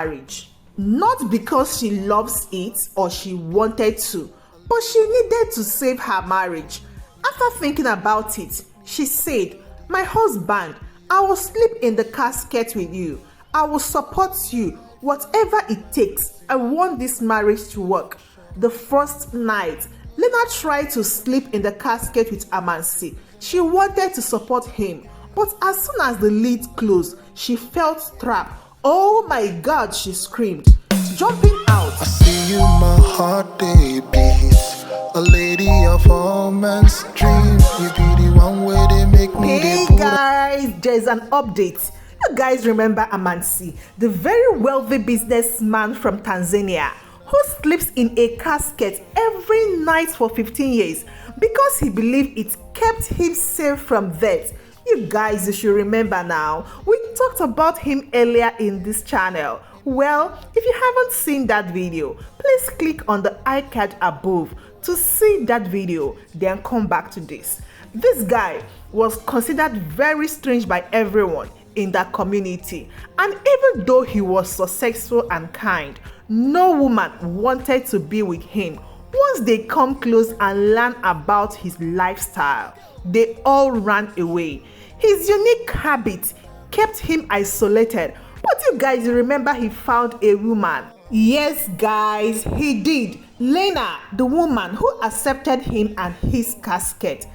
marriage. Not because she loves it or she wanted to, but she needed to save her marriage. After thinking about it, she said, "My husband, I will sleep in the casket with you. I will support you, whatever it takes. I want this marriage to work." The first night, Lena tried to sleep in the casket with Amansi. She wanted to support him, but as soon as the lid closed, she felt trapped. "Oh my God," she screamed, jumping out. "I see you, my heart they beats. A lady of all men's dreams. You be the one where they make me." Hey guys, there's an update. You guys remember Amansi, the very wealthy businessman from Tanzania, who sleeps in a casket every night for 15 years because he believed it kept him safe from death. You guys, you should remember now. We talked about him earlier in this channel. Well, if you haven't seen that video, please click on the icon above to see that video, then come back to this. This guy was considered very strange by everyone in that community, and even though he was successful and kind, no woman wanted to be with him. Once they come close and learn about his lifestyle, they all ran away. His unique habit kept him isolated. But you guys remember he found a woman. Yes guys, he did. Lena, the woman who accepted him and his casket.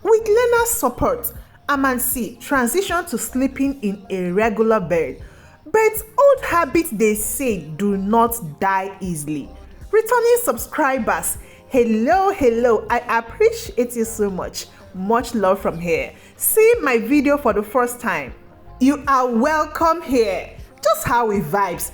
With Lena's support, Amansi transitioned to sleeping in a regular bed. But old habits, they say, do not die easily. Returning subscribers, hello, I appreciate you so much. Much love from here. Seeing my video for the first time, you are welcome here. Just how we vibes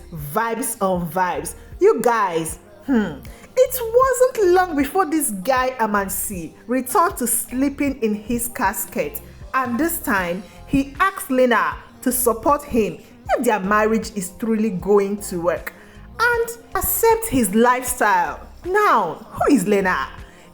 on vibes. You guys, it wasn't long before this guy Amansi returned to sleeping in his casket, and this time he asked Lena to support him if their marriage is truly going to work and accept his lifestyle. Now, who is Lena?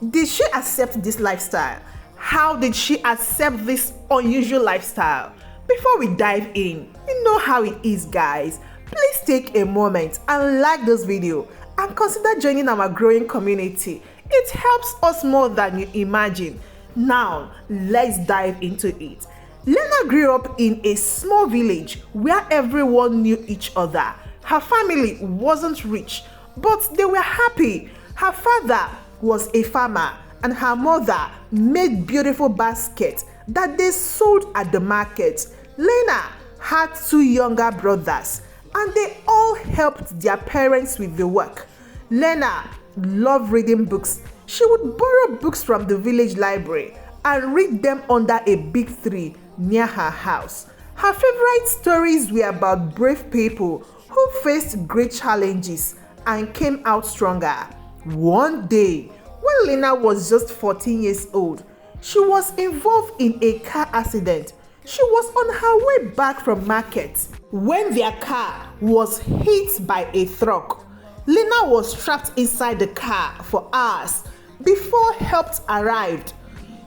Did she accept this lifestyle? How did she accept this unusual lifestyle? Before we dive in, you know how it is guys. Please take a moment and like this video and consider joining our growing community. It helps us more than you imagine. Now, let's dive into it. Lena grew up in a small village where everyone knew each other. Her family wasn't rich, but they were happy. Her father was a farmer and her mother made beautiful baskets that they sold at the market. Lena had two younger brothers and they all helped their parents with the work. Lena loved reading books. She would borrow books from the village library and read them under a big tree near her house. Her favorite stories were about brave people who faced great challenges and came out stronger. One day, when Lena was just 14 years old, she was involved in a car accident. She was on her way back from market when their car was hit by a truck. Lena was trapped inside the car for hours before help arrived.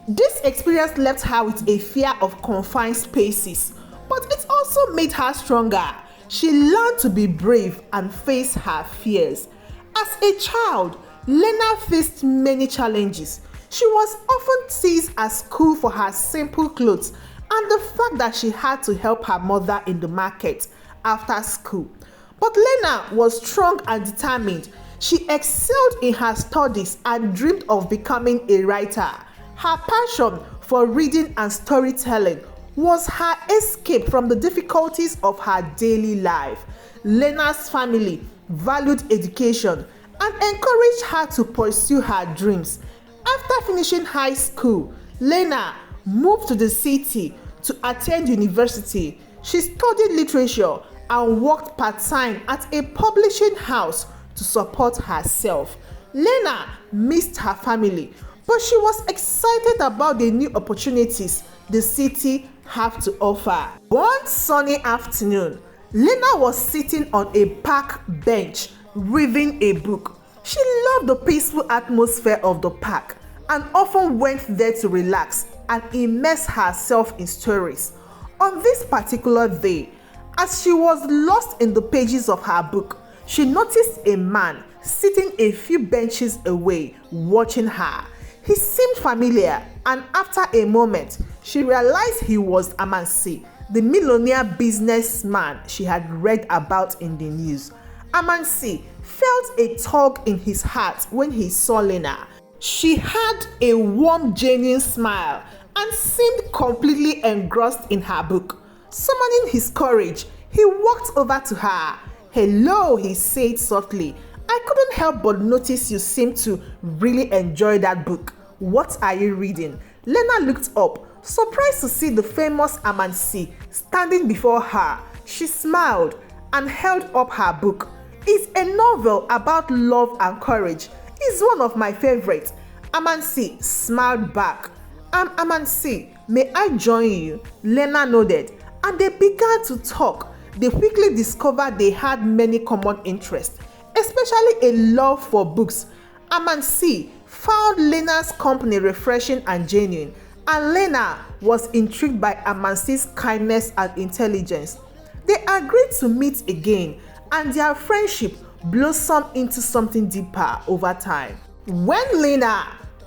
This experience left her with a fear of confined spaces, but it also made her stronger. She learned to be brave and face her fears. As a child, Lena faced many challenges. She was often teased at school for her simple clothes and the fact that she had to help her mother in the market after school. But Lena was strong and determined. She excelled in her studies and dreamed of becoming a writer. Her passion for reading and storytelling was her escape from the difficulties of her daily life. Lena's family valued education and encouraged her to pursue her dreams. After finishing high school, Lena moved to the city to attend university. She studied literature and worked part-time at a publishing house to support herself. Lena missed her family, but she was excited about the new opportunities the city have to offer. One sunny afternoon, Lena was sitting on a park bench reading a book. She loved the peaceful atmosphere of the park and often went there to relax and immerse herself in stories. On this particular day, As she was lost in the pages of her book, she noticed a man sitting a few benches away, watching her. He seemed familiar, and after a moment, she realized he was Amansi, the millionaire businessman she had read about in the news. Amansi felt a tug in his heart when he saw Lena. She had a warm, genuine smile and seemed completely engrossed in her book. Summoning his courage, he walked over to her. "Hello," he said softly. "I couldn't help but notice you seem to really enjoy that book. What are you reading?" Lena looked up, surprised to see the famous Amansi standing before her. She smiled and held up her book. "It's a novel about love and courage. It's one of my favorites." Amansi smiled back. "I'm Amansi. May I join you?" Lena nodded, and they began to talk. They quickly discovered they had many common interests, especially a love for books. Amansi found Lena's company refreshing and genuine, and Lena was intrigued by Amansi's kindness and intelligence. They agreed to meet again, and their friendship blossomed into something deeper over time. When Lena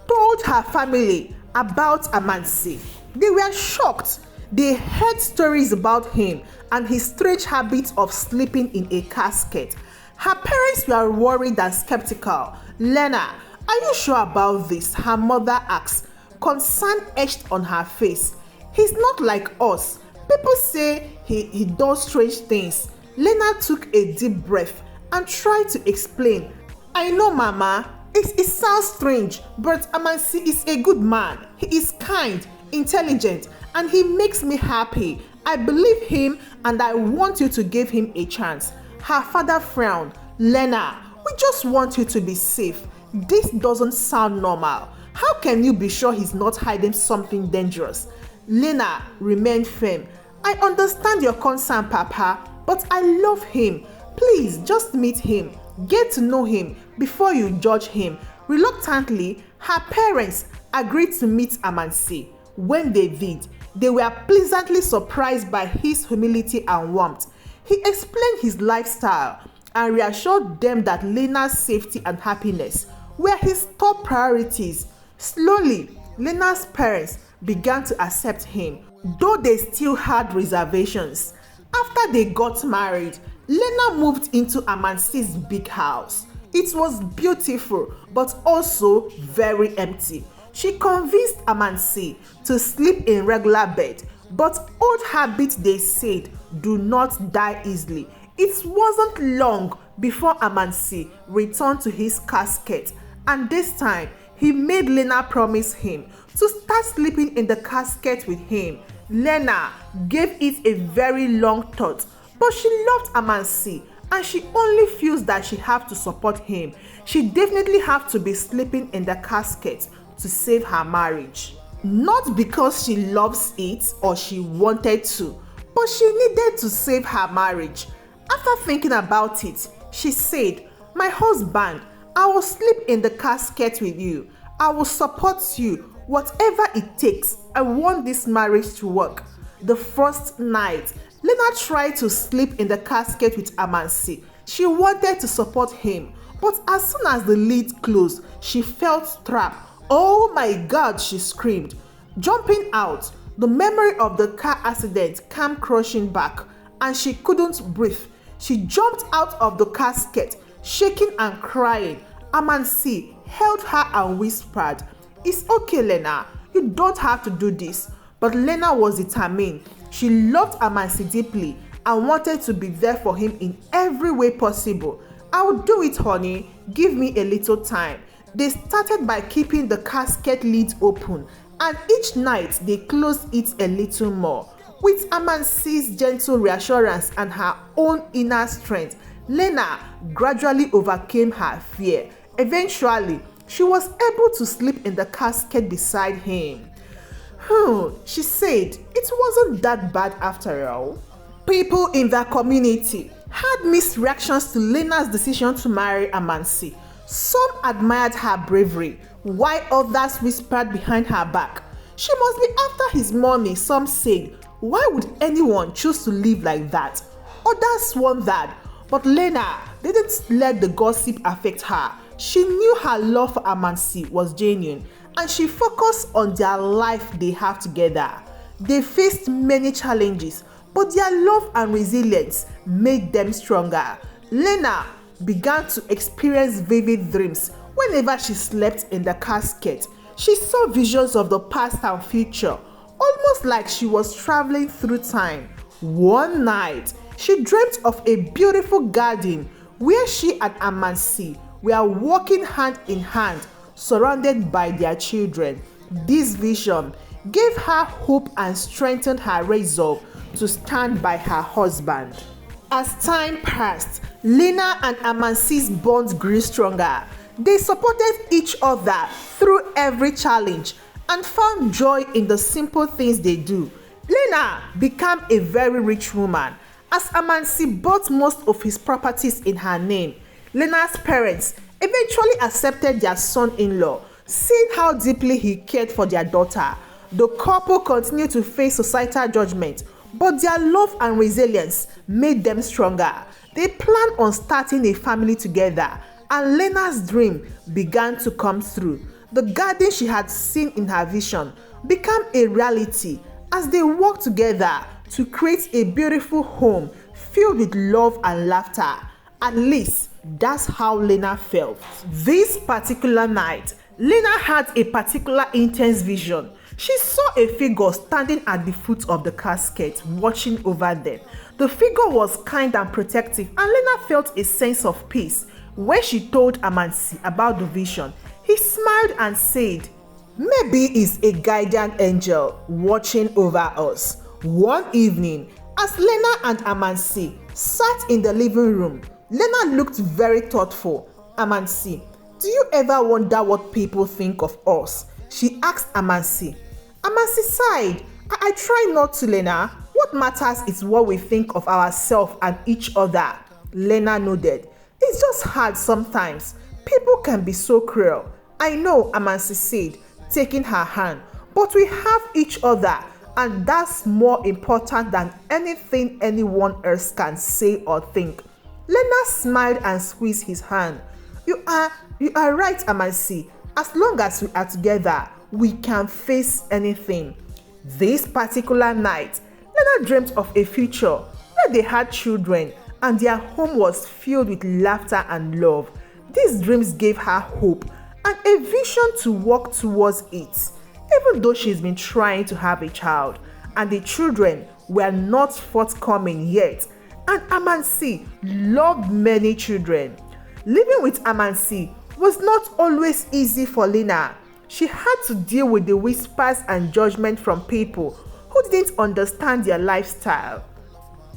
told her family about Amansi, they were shocked. They heard stories about him and his strange habit of sleeping in a casket. Her parents were worried and skeptical. "Lena, are you sure about this?" her mother asked, concern etched on her face. "He's not like us. People say he does strange things." Lena took a deep breath and tried to explain. "I know, Mama. It sounds strange, but Amansi is a good man. He is kind, intelligent, and he makes me happy. I believe him, and I want you to give him a chance." Her father frowned. "Lena, we just want you to be safe. This doesn't sound normal. How can you be sure he's not hiding something dangerous?" Lena remained firm. "I understand your concern, Papa, but I love him. Please just meet him. Get to know him before you judge him." Reluctantly, her parents agreed to meet Amansi. When they did, they were pleasantly surprised by his humility and warmth. He explained his lifestyle and reassured them that Lena's safety and happiness were his top priorities. Slowly, Lena's parents began to accept him, though they still had reservations. After they got married, Lena moved into Amansi's big house. It was beautiful, but also very empty. She convinced Amansi to sleep in regular bed, but old habits, they said, do not die easily. It wasn't long before Amansi returned to his casket, and this time he made Lena promise him to start sleeping in the casket with him. Lena gave it a very long thought, but she loved Amansi and she only feels that she have to support him. She definitely have to be sleeping in the casket to save her marriage. Not because she loves it or she wanted to, but she needed to save her marriage. After thinking about it, she said, "My husband, I will sleep in the casket with you. I will support you, whatever it takes. I want this marriage to work." The first night, Lena tried to sleep in the casket with Amansi. She wanted to support him, but as soon as the lid closed, she felt trapped. "Oh my God," she screamed. Jumping out, the memory of the car accident came crashing back, and she couldn't breathe. She jumped out of the casket, shaking and crying. Amansi held her and whispered, "It's okay, Lena. You don't have to do this." But Lena was determined. She loved Amansi deeply and wanted to be there for him in every way possible. "I will do it, honey. Give me a little time." They started by keeping the casket lid open, and each night they closed it a little more. With Amansi's gentle reassurance and her own inner strength, Lena gradually overcame her fear. Eventually, she was able to sleep in the casket beside him. She said it wasn't that bad after all. People in the community had mixed reactions to Lena's decision to marry Amansi. Some admired her bravery, while others whispered behind her back, "She must be after his money." Some said, "Why would anyone choose to live like that?" Others wondered, but Lena didn't let the gossip affect her. She knew her love for Amansi was genuine, and she focused on their life they have together. They faced many challenges, but their love and resilience made them stronger. Lena began to experience vivid dreams whenever she slept in the casket. She saw visions of the past and future, almost like she was traveling through time. One night, she dreamt of a beautiful garden where she and Amansi were walking hand in hand, surrounded by their children. This vision gave her hope and strengthened her resolve to stand by her husband. As time passed, Lena and Amansi's bond grew stronger. They supported each other through every challenge and found joy in the simple things they do. Lena became a very rich woman as Amansi bought most of his properties in her name. Lena's parents eventually accepted their son-in-law, seeing how deeply he cared for their daughter. The couple continued to face societal judgment, but their love and resilience made them stronger. They planned on starting a family together, and Lena's dream began to come through. The garden she had seen in her vision became a reality as they worked together to create a beautiful home filled with love and laughter. At least, that's how Lena felt. This particular night, Lena had a particular intense vision. She saw a figure standing at the foot of the casket, watching over them. The figure was kind and protective, and Lena felt a sense of peace. When she told Amansi about the vision, he smiled and said, "Maybe it's a guardian angel watching over us." One evening, as Lena and Amansi sat in the living room, Lena looked very thoughtful. "Amansi, do you ever wonder what people think of us?" she asked Amansi. Amansi sighed. I try not to, Lena. What matters is what we think of ourselves and each other." Lena nodded. "It's just hard sometimes. People can be so cruel." "I know," Amansi said, taking her hand, "but we have each other, and that's more important than anything anyone else can say or think." Lena smiled and squeezed his hand. You are right, Amansi. As long as we are together, we can face anything." This particular night, Lena dreamt of a future where they had children and their home was filled with laughter and love. These dreams gave her hope and a vision to work towards it, even though she's been trying to have a child and the children were not forthcoming yet. And Amansi loved many children. Living with Amansi was not always easy for Lena. She had to deal with the whispers and judgment from people who didn't understand their lifestyle.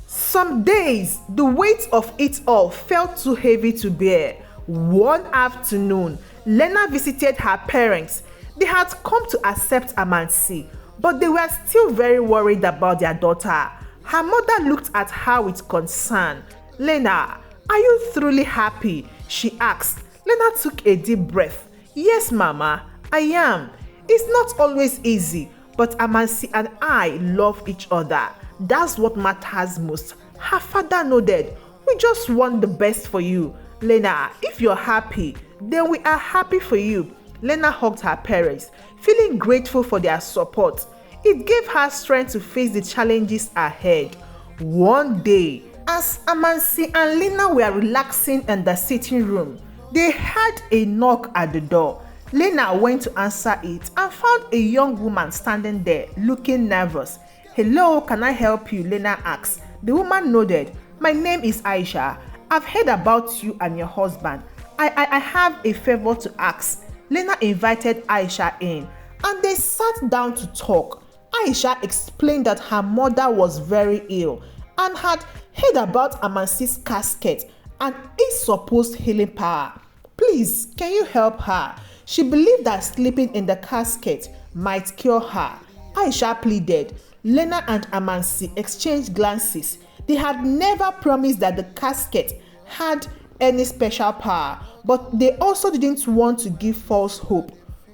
Some days, the weight of it all felt too heavy to bear. One afternoon, Lena visited her parents. They had come to accept Amansi, but they were still very worried about their daughter. Her mother looked at her with concern. "Lena, are you truly happy?" she asked. Lena took a deep breath. "Yes, Mama, I am. It's not always easy, but Amansi and I love each other. That's what matters most." Her father nodded. "We just want the best for you. Lena, if you're happy, then we are happy for you." Lena hugged her parents, feeling grateful for their support. It gave her strength to face the challenges ahead. One day, as Amansi and Lena were relaxing in the sitting room, they heard a knock at the door. Lena went to answer it and found a young woman standing there, looking nervous. "Hello, can I help you?" Lena asked. The woman nodded. "My name is Aisha. I've heard about you and your husband. I have a favor to ask." Lena invited Aisha in, and they sat down to talk. Aisha explained that her mother was very ill and had heard about Amansi's casket and its supposed healing power. "Please, can you help her? She believed that sleeping in the casket might cure her." Aisha pleaded. Lena and Amansi exchanged glances. They had never promised that the casket had any special power, but they also didn't want to give false hope.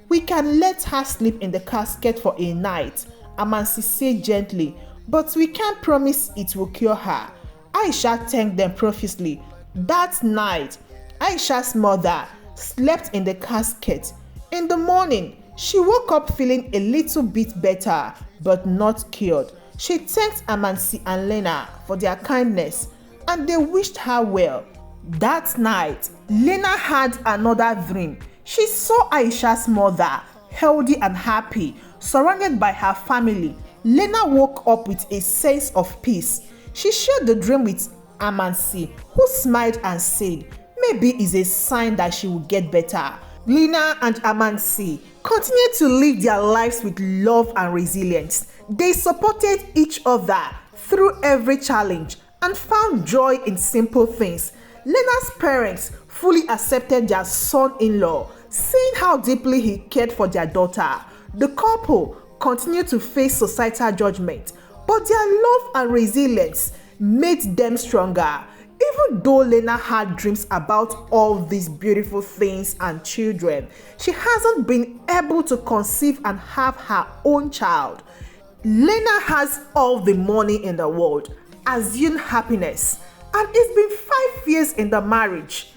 "We can let her sleep in the casket for a night," Amansi said gently, "but we can't promise it will cure her." Aisha thanked them profusely. That night, Aisha's mother slept in the casket. In the morning, she woke up feeling a little bit better, but not cured. She thanked Amansi and Lena for their kindness, and they wished her well. That night, Lena had another dream. She saw Aisha's mother, healthy and happy, surrounded by her family. Lena woke up with a sense of peace. She shared the dream with Amansi, who smiled and said, maybe it's a sign that she will get better. Lena and Amansi continued to live their lives with love and resilience. They supported each other through every challenge and found joy in simple things. Lena's parents fully accepted their son-in-law, seeing how deeply he cared for their daughter. The couple continued to face societal judgment, but their love and resilience made them stronger. Even though Lena had dreams about all these beautiful things and children, she hasn't been able to conceive and have her own child. Lena has all the money in the world, assumed happiness, and it's been 5 years in the marriage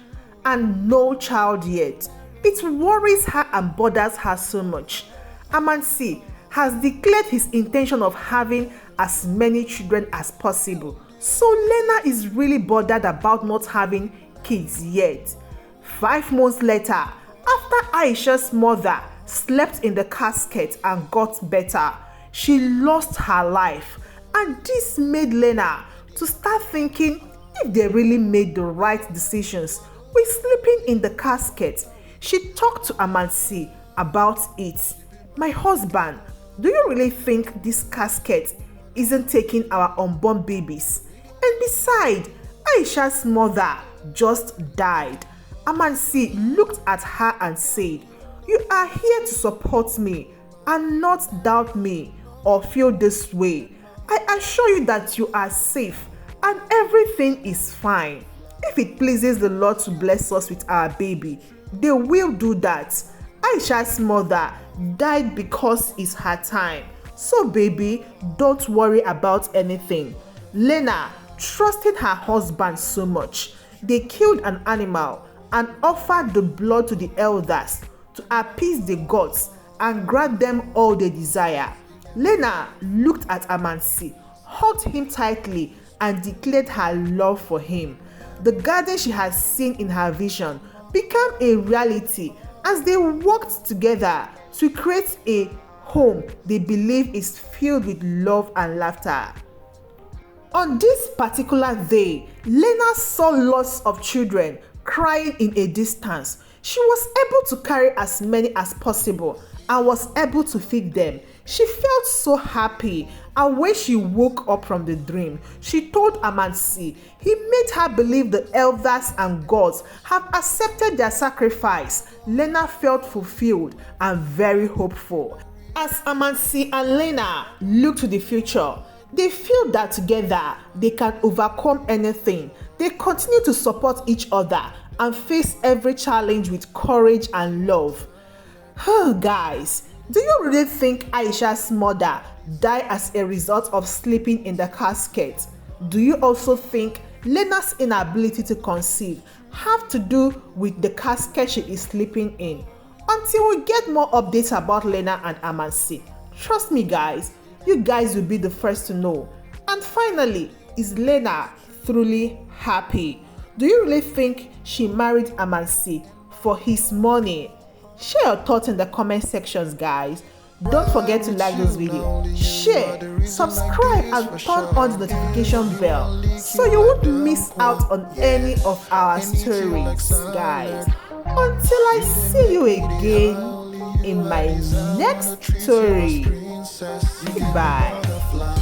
and no child yet. It worries her and bothers her so much. Amansi has declared his intention of having as many children as possible. So Lena is really bothered about not having kids yet. 5 months later, after Aisha's mother slept in the casket and got better, she lost her life. And this made Lena to start thinking if they really made the right decisions with sleeping in the casket. She talked to Amansi about it. My husband, do you really think this casket isn't taking our unborn babies? And besides, Aisha's mother just died. Amansi looked at her and said, you are here to support me and not doubt me or feel this way. I assure you that you are safe and everything is fine. If it pleases the Lord to bless us with our baby, they will do that. Aisha's mother died because it's her time. So baby, don't worry about anything. Lena trusted her husband so much. They killed an animal and offered the blood to the elders to appease the gods and grant them all they desire. Lena looked at Amansi, hugged him tightly, and declared her love for him. The garden she had seen in her vision became a reality as they worked together to create a home they believe is filled with love and laughter. On this particular day, Lena saw lots of children crying in a distance. She was able to carry as many as possible and was able to feed them. She felt so happy, and when she woke up from the dream, she told Amansi he made her believe the elders and gods have accepted their sacrifice. Lena felt fulfilled and very hopeful. As Amansi and Lena look to the future, they feel that together they can overcome anything. They continue to support each other and face every challenge with courage and love. Guys, do you really think Aisha's mother died as a result of sleeping in the casket? Do you also think Lena's inability to conceive have to do with the casket she is sleeping in? Until we get more updates about Lena and Amansi, trust me guys, you guys will be the first to know. And finally, is Lena truly happy? Do you really think she married Amansi for his money? Share your thoughts in the comment sections, guys. Don't forget to like this video, share, subscribe, and turn on the notification bell so you won't miss out on any of our stories, guys. Until I see you again in my next story. Goodbye.